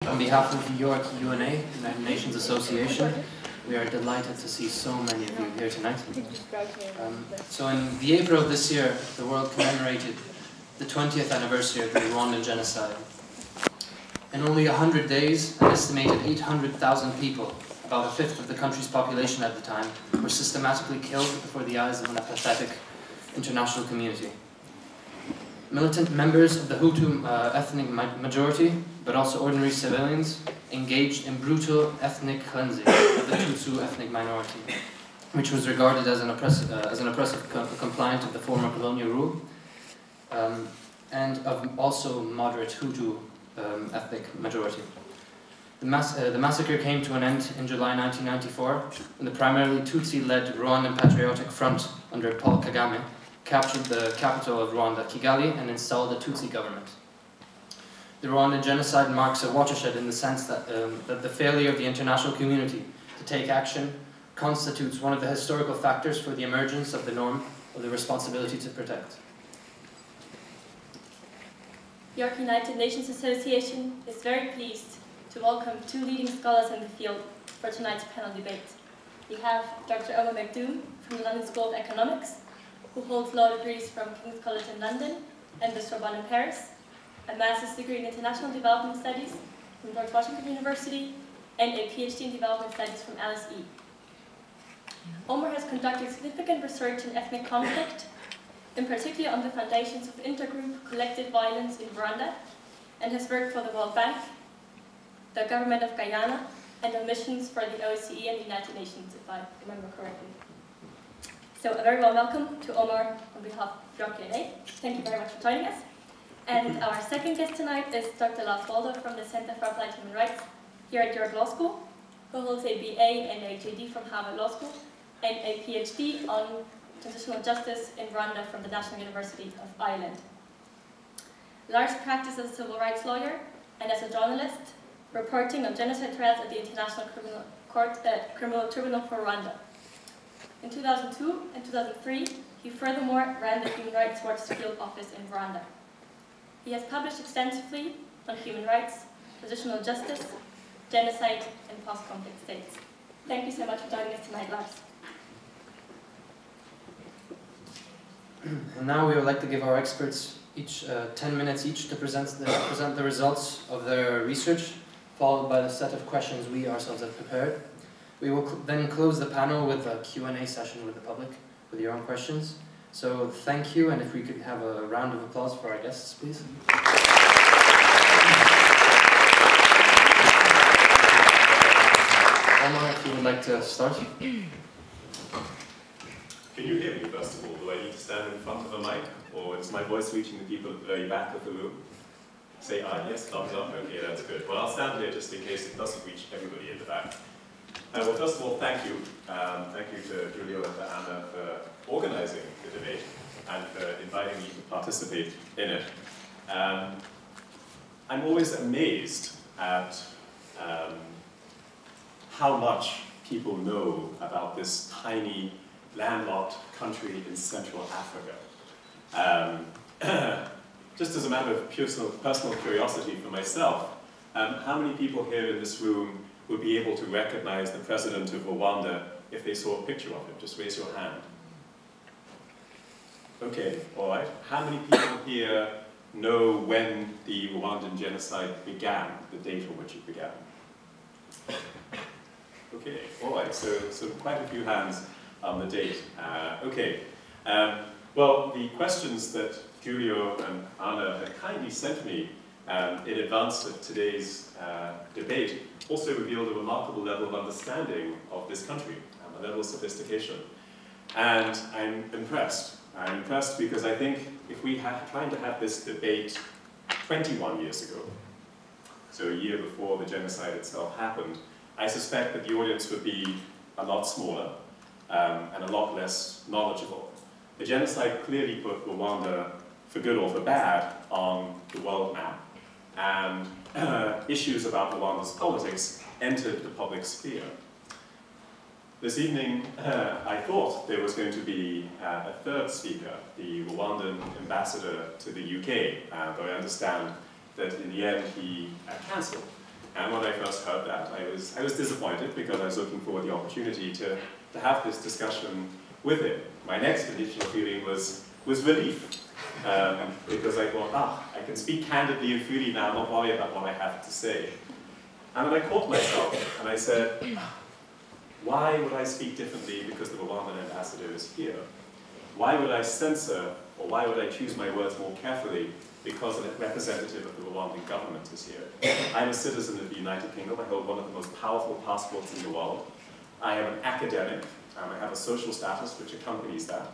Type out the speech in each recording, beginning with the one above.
On behalf of the York UNA, United Nations Association, we are delighted to see so many of you here tonight. So in the April of this year, the world commemorated the 20th anniversary of the Rwandan genocide. In only 100 days, an estimated 800,000 people, about a fifth of the country's population at the time, were systematically killed before the eyes of an apathetic international community. Militant members of the Hutu ethnic majority, but also ordinary civilians, engaged in brutal ethnic cleansing of the Tutsi ethnic minority, which was regarded as an oppressive compliant of the former colonial rule, and of also moderate Hutu ethnic majority. The massacre came to an end in July 1994, when the primarily Tutsi-led Rwandan Patriotic Front under Paul Kagame captured the capital of Rwanda, Kigali, and installed a Tutsi government. The Rwandan genocide marks a watershed in the sense that, that the failure of the international community to take action constitutes one of the historical factors for the emergence of the norm of the responsibility to protect. The York United Nations Association is very pleased to welcome two leading scholars in the field for tonight's panel debate. We have Dr. Omar McDoom from the London School of Economics, who holds law degrees from King's College in London and the Sorbonne in Paris, a master's degree in international development studies from George Washington University, and a PhD in development studies from LSE. Omar has conducted significant research in ethnic conflict, in particular on the foundations of intergroup collective violence in Rwanda, and has worked for the World Bank, the government of Guyana, and on missions for the OSCE and the United Nations, if I remember correctly. So a very warm welcome to Omar on behalf of York UNA. Thank you very much for joining us. And our second guest tonight is Dr.Lars Waldorf from the Center for Applied Human Rights here at York Law School, who holds a BA and a JD from Harvard Law School, and a PhD on transitional justice in Rwanda from the National University of Ireland. Lars practiced as a civil rights lawyer and as a journalist, reporting on genocide trials at the International Criminal Tribunal for Rwanda. In 2002 and 2003, he furthermore ran the Human Rights Watch field office in Rwanda. He has published extensively on human rights, transitional justice, genocide, and post-conflict states. Thank you so much for joining us tonight, Lars. And now we would like to give our experts each 10 minutes each to present the results of their research, followed by the set of questions we ourselves have prepared. We will then close the panel with a Q&A session with the public, with your own questions. So thank you, and if we could have a round of applause for our guests, please. Omar, if you would like to start. Can you hear me, first of all? Do I need to stand in front of a mic, or is my voice reaching the people at the very back of the room? Say aye, yes, thumbs up, okay, that's good. Well, I'll stand here just in case it doesn't reach everybody in the back. Well, first of all, thank you. Thank you to Julio and to Anna for organizing the debate and for inviting me to participate in it. I'm always amazed at how much people know about this tiny, landlocked country in Central Africa. Just as a matter of personal curiosity for myself, how many people here in this room would be able to recognize the president of Rwanda if they saw a picture of him? Just raise your hand. Okay, all right. How many people here know when the Rwandan genocide began, the date on which it began? Okay, all right, so quite a few hands on the date. Okay, well, the questions that Julio and Anna had kindly sent me in advance of today's debate also revealed a remarkable level of understanding of this country, a level of sophistication. And I'm impressed. I'm impressed because I think if we had trying to have this debate 21 years ago, so a year before the genocide itself happened, I suspect that the audience would be a lot smaller and a lot less knowledgeable. The genocide clearly put Rwanda, for good or for bad, on the world map. And issues about Rwanda's politics entered the public sphere. This evening, I thought there was going to be a third speaker, the Rwandan ambassador to the UK, but I understand that in the end he cancelled. And when I first heard that, I was disappointed because I was looking forward to the opportunity to have this discussion with him. My next initial feeling was relief, because I thought, I can speak candidly and freely now, not worry about what I have to say. And then I caught myself, and I said, why would I speak differently because the Rwandan ambassador is here? Why would I censor, or why would I choose my words more carefully because a representative of the Rwandan government is here? I'm a citizen of the United Kingdom. I hold one of the most powerful passports in the world. I am an academic. I have a social status which accompanies that.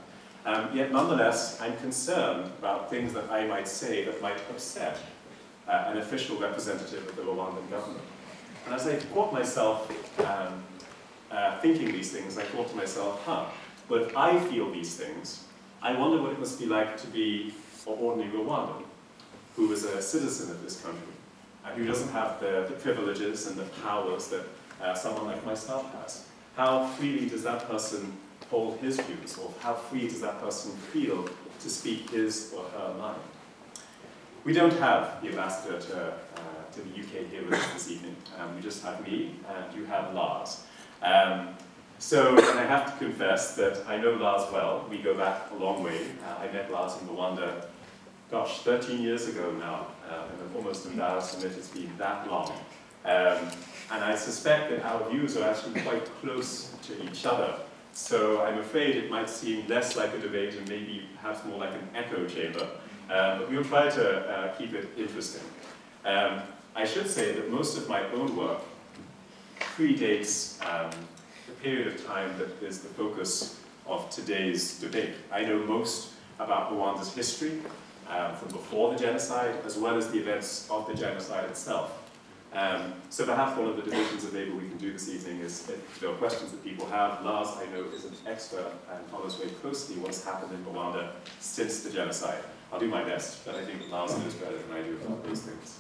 Yet nonetheless, I'm concerned about things that I might say that might upset an official representative of the Rwandan government. And as I caught myself thinking these things, I thought to myself, but if I feel these things, I wonder what it must be like to be an ordinary Rwandan who is a citizen of this country and who doesn't have the privileges and the powers that someone like myself has. How freely does that person hold his views, or how free does that person feel to speak his or her mind? We don't have the ambassador to the UK here with us this evening. We just have me, and you have Lars. So, and I have to confess that I know Lars well. We go back a long way. I met Lars in Rwanda, 13 years ago now, and I'm almost embarrassed to admit it's been that long. And I suspect that our views are actually quite close to each other. So I'm afraid it might seem less like a debate and maybe perhaps more like an echo chamber. But we'll try to keep it interesting. I should say that most of my own work predates the period of time that is the focus of today's debate. I know most about Rwanda's history from before the genocide, as well as the events of the genocide itself. So perhaps one of the divisions that maybe we can do this evening is, if there are questions that people have, Lars, I know, is an expert and follows very closely what's happened in Rwanda since the genocide. I'll do my best, but I think Lars knows better than I do about these things.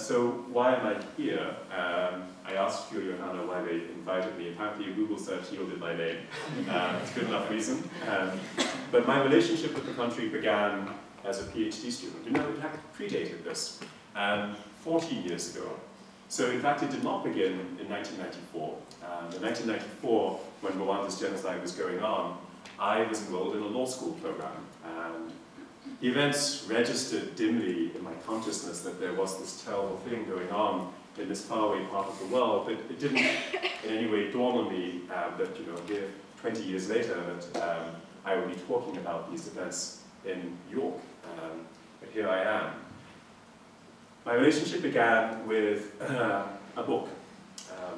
So why am I here? I asked Julio and Anna why they invited me. Apparently a Google search yielded my name. It's a good enough reason. But my relationship with the country began as a PhD student. You know, it had predated this. 14 years ago. So in fact, it did not begin in 1994. In 1994, when Rwanda's genocide was going on, I was enrolled in a law school program. And the events registered dimly in my consciousness that there was this terrible thing going on in this faraway part of the world, but it didn't in any way dawn on me that, you know, here, 20 years later, that I would be talking about these events in York. But here I am. My relationship began with a book.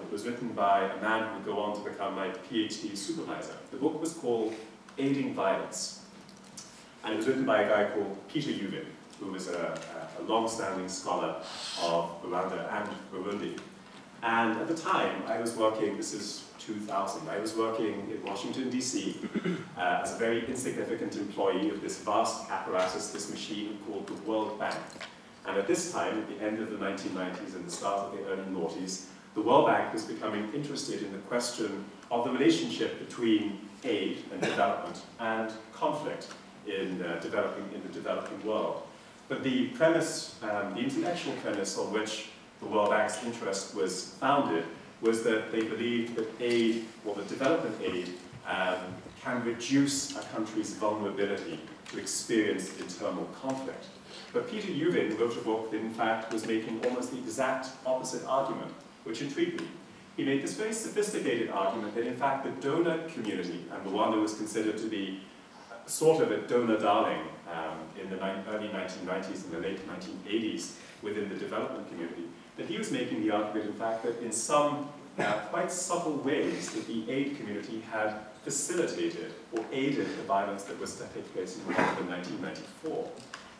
It was written by a man who would go on to become my PhD supervisor. The book was called Aiding Violence. And it was written by a guy called Peter Yubin, who was a long-standing scholar of Rwanda and Burundi. And at the time, I was working, this is 2000, I was working in Washington, D.C. As a very insignificant employee of this vast apparatus, this machine called the World Bank. And at this time, at the end of the 1990s and the start of the early noughties, the World Bank was becoming interested in the question of the relationship between aid and development and conflict in the developing world. But the premise, the intellectual premise on which the World Bank's interest was founded was that they believed that aid, or that development aid, can reduce a country's vulnerability to experience internal conflict. But Peter Yubin wrote a book that in fact was making almost the exact opposite argument, which intrigued me. He made this very sophisticated argument that in fact the donor community, and Rwanda was considered to be sort of a donor darling in the early 1990s and the late 1980s within the development community, that he was making the argument in fact that in some quite subtle ways that the aid community had facilitated or aided the violence that was to take place in Rwanda in 1994.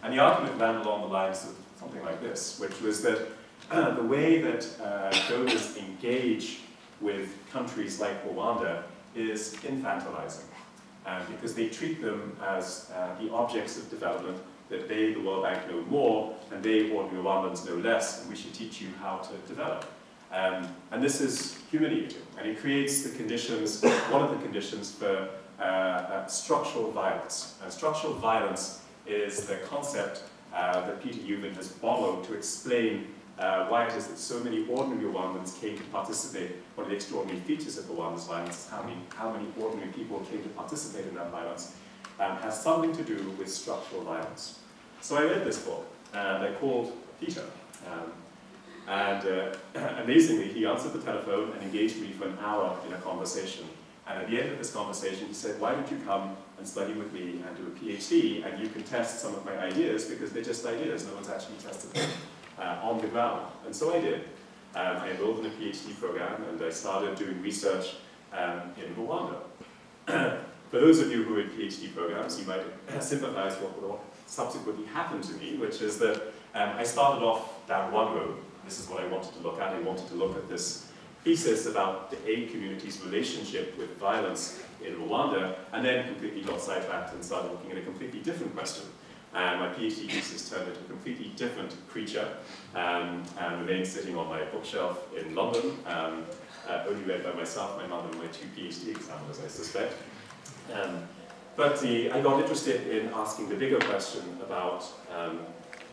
And the argument ran along the lines of something like this, which was that the way that donors engage with countries like Rwanda is infantilizing, because they treat them as the objects of development, that they, the World Bank, know more, and they, ordinary Rwandans, know less, and we should teach you how to develop. And this is humiliating, and it creates the conditions, one of the conditions for structural violence. Structural violence is the concept that Peter Yubin has borrowed to explain why it is that so many ordinary Rwandans came to participate. One of the extraordinary features of Rwanda's violence is how many ordinary people came to participate in that violence, has something to do with structural violence. So I read this book, they're called Peter. Amazingly, he answered the telephone and engaged me for an hour in a conversation. And at the end of this conversation, he said, why don't you come and study with me and do a PhD, and you can test some of my ideas, because they're just ideas. No one's actually tested them on the ground. And so I did. I enrolled in a PhD program, and I started doing research in Rwanda. For those of you who are in PhD programs, you might sympathize with what subsequently happened to me, which is that I started off down one road. This is what I wanted to look at. I wanted to look at this thesis about the aid community's relationship with violence in Rwanda, and then completely got sidetracked and started looking at a completely different question. My PhD thesis turned into a completely different creature, and remains sitting on my bookshelf in London, only read by myself, my mother, and my 2 PhD examiners, I suspect. I got interested in asking the bigger question about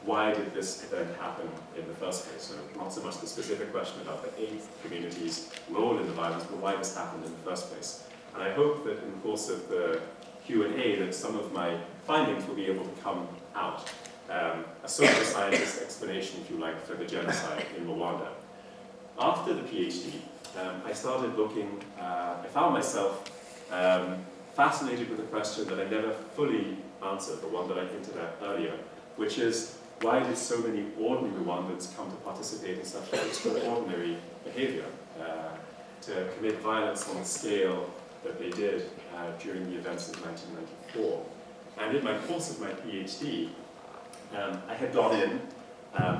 why did this event happen in the first place? So not so much the specific question about the aid community's role in the violence, but why this happened in the first place. And I hope that in the course of the Q&A that some of my findings will be able to come out. A social scientist explanation, if you like, for the genocide in Rwanda. After the PhD, I started looking, I found myself fascinated with a question that I never fully answered, the one that I hinted at earlier, which is, why did so many ordinary Rwandans come to participate in such extraordinary behavior, to commit violence on the scale that they did during the events of 1994? And in my course of my PhD, I had gone in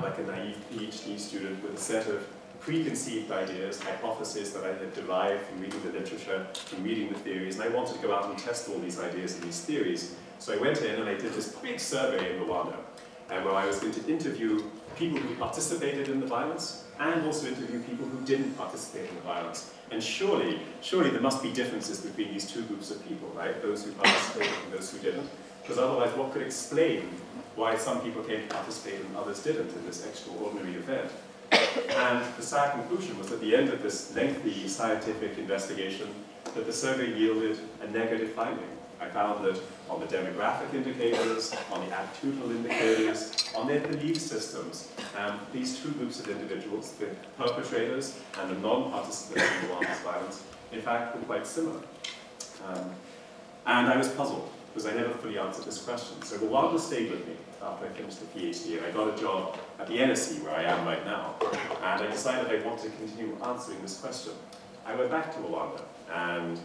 like a naive PhD student with a set of preconceived ideas, hypotheses that I had derived from reading the literature, from reading the theories, and I wanted to go out and test all these ideas and these theories. So I went in and I did this big survey in Rwanda, where I was going to interview people who participated in the violence, and also interview people who didn't participate in the violence. And surely there must be differences between these 2 groups of people, right? Those who participated and those who didn't. Because otherwise, what could explain why some people came to participate and others didn't in this extraordinary event? And the sad conclusion was, at the end of this lengthy scientific investigation, that the survey yielded a negative finding. I found that on the demographic indicators, on the attitudinal indicators, on their belief systems, these 2 groups of individuals, the perpetrators and the non-participants in Rwanda's violence, in fact, were quite similar. And I was puzzled, because I never fully answered this question. So Rwanda stayed with me after I finished the PhD, and I got a job at the LSE, where I am right now. And I decided I wanted to continue answering this question. I went back to Rwanda, and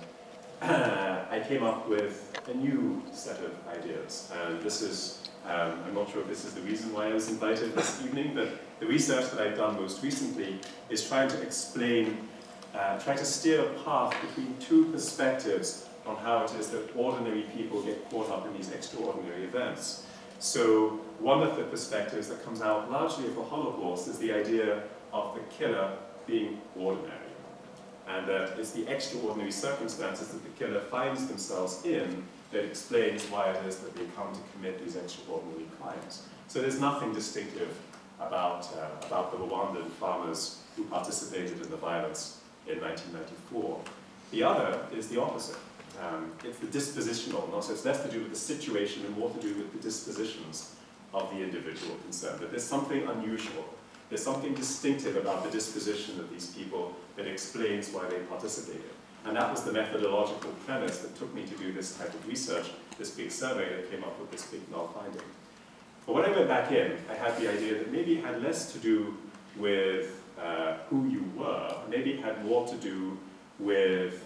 I came up with a new set of ideas. And this is, I'm not sure if this is the reason why I was invited this evening, but the research that I've done most recently is trying to explain, try to steer a path between 2 perspectives on how it is that ordinary people get caught up in these extraordinary events. So one of the perspectives that comes out largely of the Holocaust is the idea of the killer being ordinary. And that it's the extraordinary circumstances that the killer finds themselves in that explains why it is that they come to commit these extraordinary crimes. So there's nothing distinctive about the Rwandan farmers who participated in the violence in 1994. The other is the opposite. It's the dispositional, so it's less to do with the situation and more to do with the dispositions of the individual concerned. But there's something unusual. There's something distinctive about the disposition of these people that explains why they participated. And that was the methodological premise that took me to do this type of research, this big survey that came up with this big null finding. But when I went back in, I had the idea that maybe it had less to do with who you were, maybe it had more to do with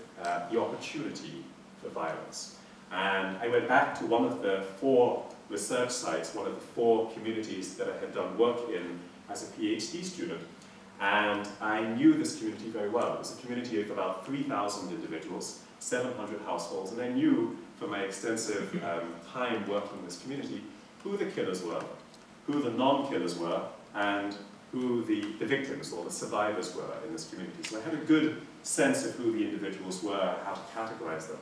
the opportunity for violence. And I went back to one of the 4 research sites, one of the 4 communities that I had done work in as a PhD student, and I knew this community very well. It was a community of about 3,000 individuals, 700 households, and I knew from my extensive time working in this community who the killers were, who the non-killers were, and who the victims or the survivors were in this community. So I had a good sense of who the individuals were, how to categorize them.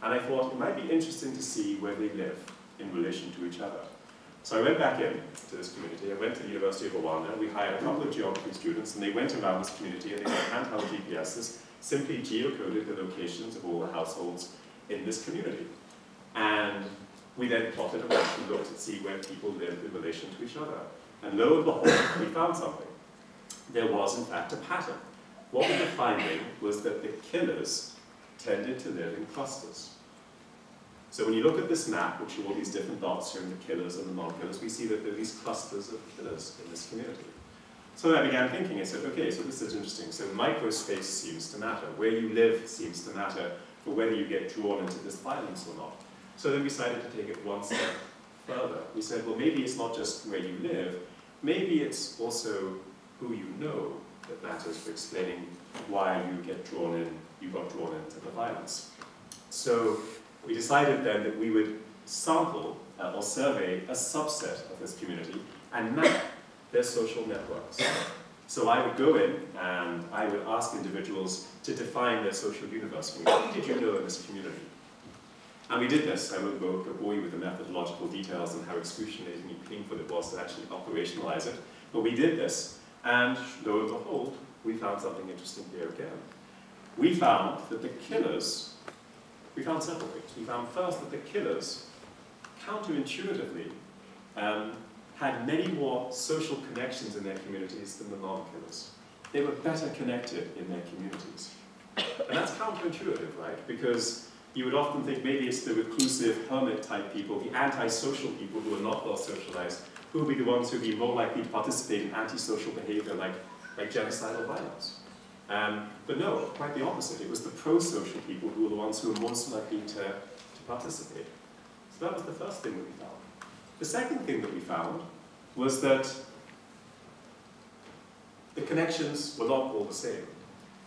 And I thought it might be interesting to see where they live in relation to each other. So I went back in to this community. I went to the University of Rwanda. We hired a couple of geography students, and they went around this community, and they had handheld GPSs, simply geocoded the locations of all the households in this community. And we then plotted around and looked to see where people lived in relation to each other. And lo and behold, we found something. There was, in fact, a pattern. What we were finding was that the killers tended to live in clusters. So when you look at this map, which are all these different dots showing the killers and the non-killers, we see that there are these clusters of killers in this community. So I began thinking, I said, okay, so this is interesting. So microspace seems to matter. Where you live seems to matter for whether you get drawn into this violence or not. So then we decided to take it one step further. We said, well, maybe it's not just where you live, maybe it's also who you know that matters for explaining why you got drawn into the violence. So we decided then that we would sample or survey a subset of this community and map their social networks. So I would go in and I would ask individuals to define their social universe. Who did you know in this community? And we did this. I won't bore you with the methodological details and how excruciatingly painful it was to actually operationalize it. But we did this, and lo and behold, we found something interesting here again. We found that the killers, we found several things. We found first that the killers, counterintuitively, had many more social connections in their communities than the non-killers. They were better connected in their communities. And that's counterintuitive, right? Because you would often think maybe it's the reclusive, hermit-type people, the antisocial people who are not well socialized, who will be the ones who will be more likely to participate in antisocial behavior like genocidal violence. But no, quite the opposite. It was the pro-social people who were the ones who were most likely to participate. So that was the first thing that we found. The second thing that we found was that the connections were not all the same.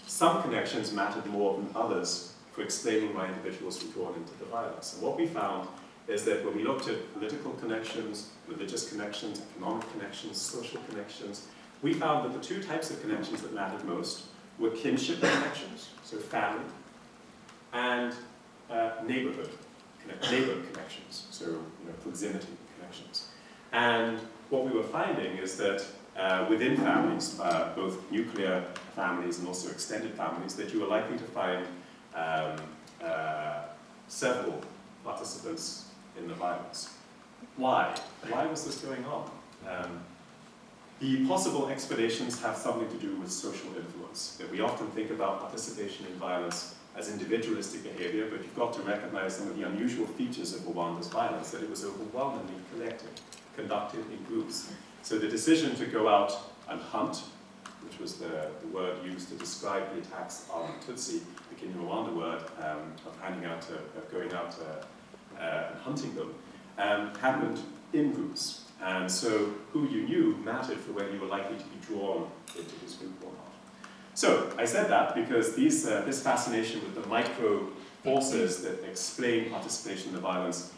Some connections mattered more than others for explaining why individuals were drawn into the violence. And what we found is that when we looked at political connections, religious connections, economic connections, social connections, we found that the two types of connections that mattered most were kinship connections, so family, and neighborhood connections, so proximity connections. And what we were finding is that within families, both nuclear families and also extended families, that you were likely to find several participants in the violence. Why? Why was this going on? The possible explanations have something to do with social influence. That we often think about participation in violence as individualistic behavior, but you've got to recognize some of the unusual features of Rwanda's violence, that it was overwhelmingly conducted in groups. So the decision to go out and hunt, which was the word used to describe the attacks on Tutsi, the Kinyarwanda word of going out and hunting them, happened in groups. And so who you knew mattered for whether you were likely to be drawn into this group or not. So I said that because this fascination with the micro forces that explain participation in the violence